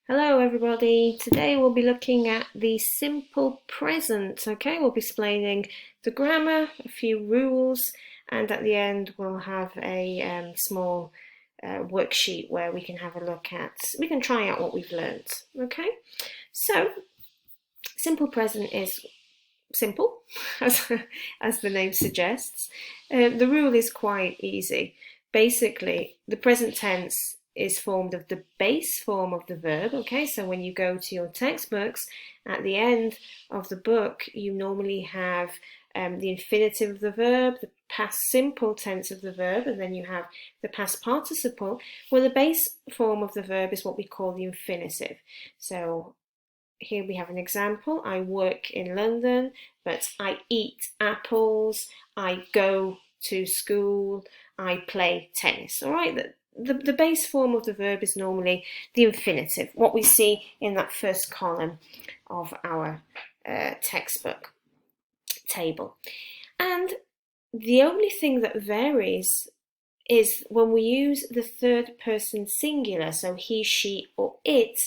Hello everybody, today we'll be looking at the simple present, okay? We'll be explaining the grammar, a few rules, and at the end we'll have a small worksheet where we can have a look at, we can try out what we've learned, okay? So, simple present is simple, as the name suggests. The rule is quite easy. Basically, the present tense is formed of the base form of the verb, okay? So when you go to your textbooks, at the end of the book, you normally have the infinitive of the verb, the past simple tense of the verb, and then you have the past participle. Well, the base form of the verb is what we call the infinitive. So here we have an example. I work in London, but I eat apples, I go to school, I play tennis. All right, the base form of the verb is normally the infinitive, what we see in that first column of our textbook table. And the only thing that varies is when we use the third person singular, so he, she, or it.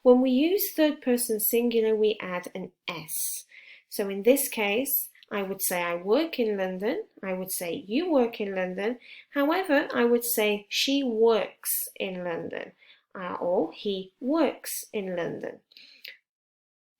When we use third person singular, we add an S. So in this case, I would say I work in London. I would say you work in London. However, I would say she works in London, or he works in London.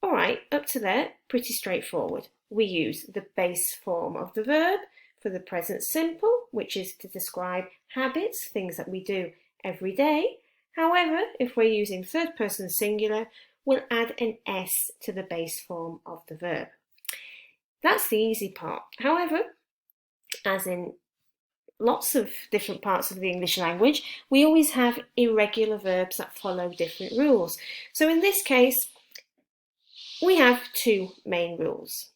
All right, up to there, pretty straightforward. We use the base form of the verb for the present simple, which is to describe habits, things that we do every day. However, if we're using third person singular, we'll add an S to the base form of the verb. That's the easy part. However, as in lots of different parts of the English language, we always have irregular verbs that follow different rules. So in this case, we have two main rules.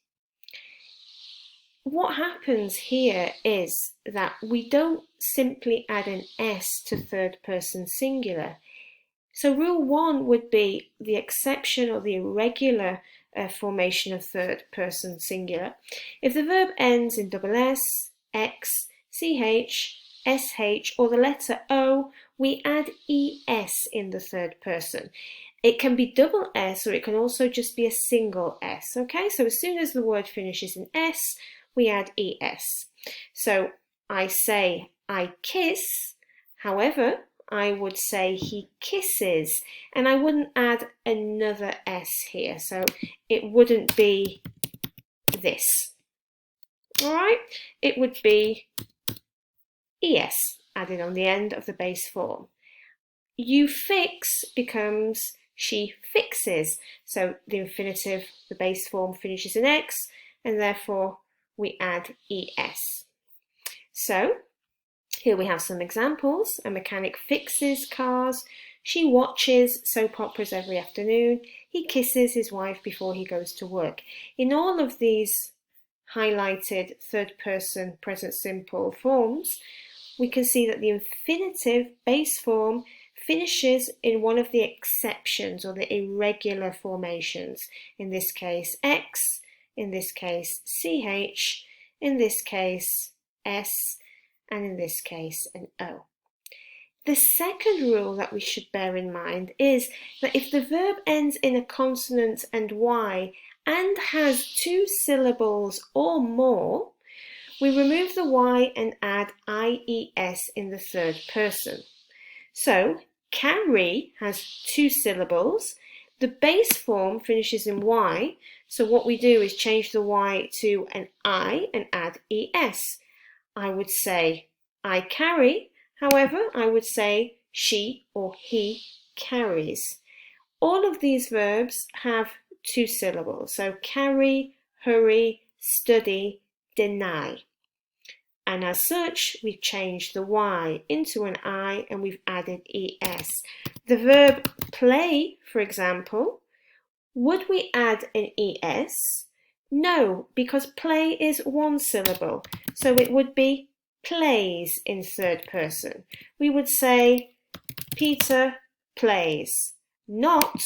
What happens here is that we don't simply add an S to third person singular. So rule one would be the exception or the irregular formation of third person singular. If the verb ends in double S, X, CH, SH, or the letter O, we add ES in the third person. It can be double S or it can also just be a single S, okay? So as soon as the word finishes in S, we add ES. So I say I kiss, however, I would say he kisses, and I wouldn't add another S here, so it wouldn't be this. All right, it would be ES added on the end of the base form. You fix becomes she fixes, so the infinitive, the base form finishes in X, and therefore we add ES. So here we have some examples. A mechanic fixes cars. She watches soap operas every afternoon. He kisses his wife before he goes to work. In all of these highlighted third person present simple forms, we can see that the infinitive base form finishes in one of the exceptions or the irregular formations. In this case, X, in this case, CH, in this case, S, and in this case, an O. The second rule that we should bear in mind is that if the verb ends in a consonant and Y and has two syllables or more, we remove the Y and add IES in the third person. So, carry has two syllables. The base form finishes in Y, so what we do is change the Y to an I and add ES. I would say I carry, however, I would say she or he carries. All of these verbs have two syllables, so carry, hurry, study, deny. And as such, we've changed the Y into an I and we've added ES. The verb play, for example, would we add an ES? No, because play is one syllable, so it would be plays in third person. We would say Peter plays, not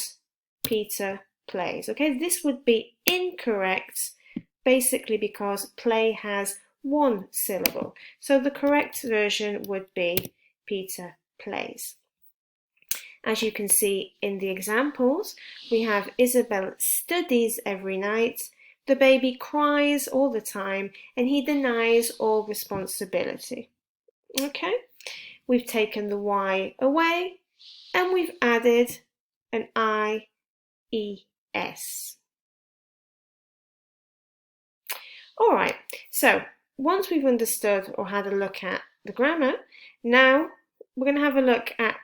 Peter plays. Okay, this would be incorrect basically because play has one syllable. So the correct version would be Peter plays. As you can see in the examples, we have Isabel studies every night, the baby cries all the time, and he denies all responsibility. Okay, we've taken the Y away, and we've added an IES. All right, so once we've understood or had a look at the grammar, now we're going to have a look at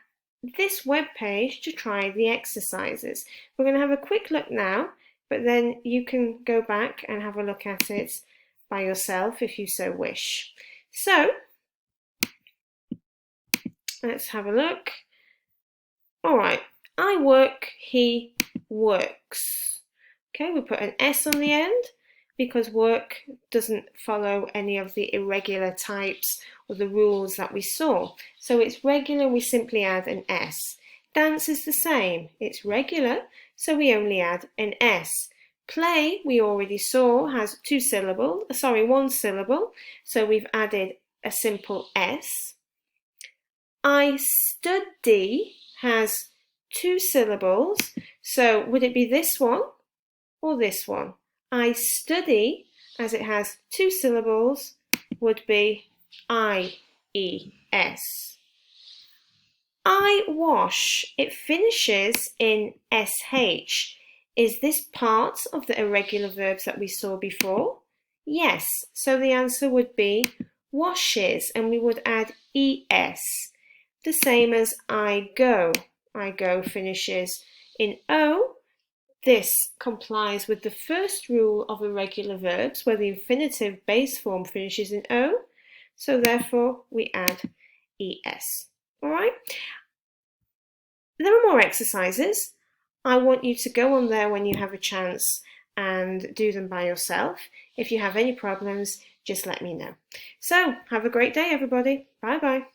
this web page to try the exercises. We're going to have a quick look now, but then you can go back and have a look at it by yourself if you so wish. So let's have a look. All right, I work, he works. Okay, we put an S on the end because work doesn't follow any of the irregular types or the rules that we saw. So it's regular, we simply add an S. Dance is the same, it's regular, so we only add an S. Play, we already saw, has one syllable, so we've added a simple S. I study has 2 syllables, so would it be this one or this one? I study, as it has 2 syllables, would be IES. I wash, it finishes in SH. Is this part of the irregular verbs that we saw before? Yes, so the answer would be washes, and we would add ES. The same as I go. I go finishes in O. This complies with the first rule of irregular verbs where the infinitive base form finishes in O, so therefore we add ES. All right? There are more exercises. I want you to go on there when you have a chance and do them by yourself. If you have any problems, just let me know. So, have a great day, everybody. Bye-bye.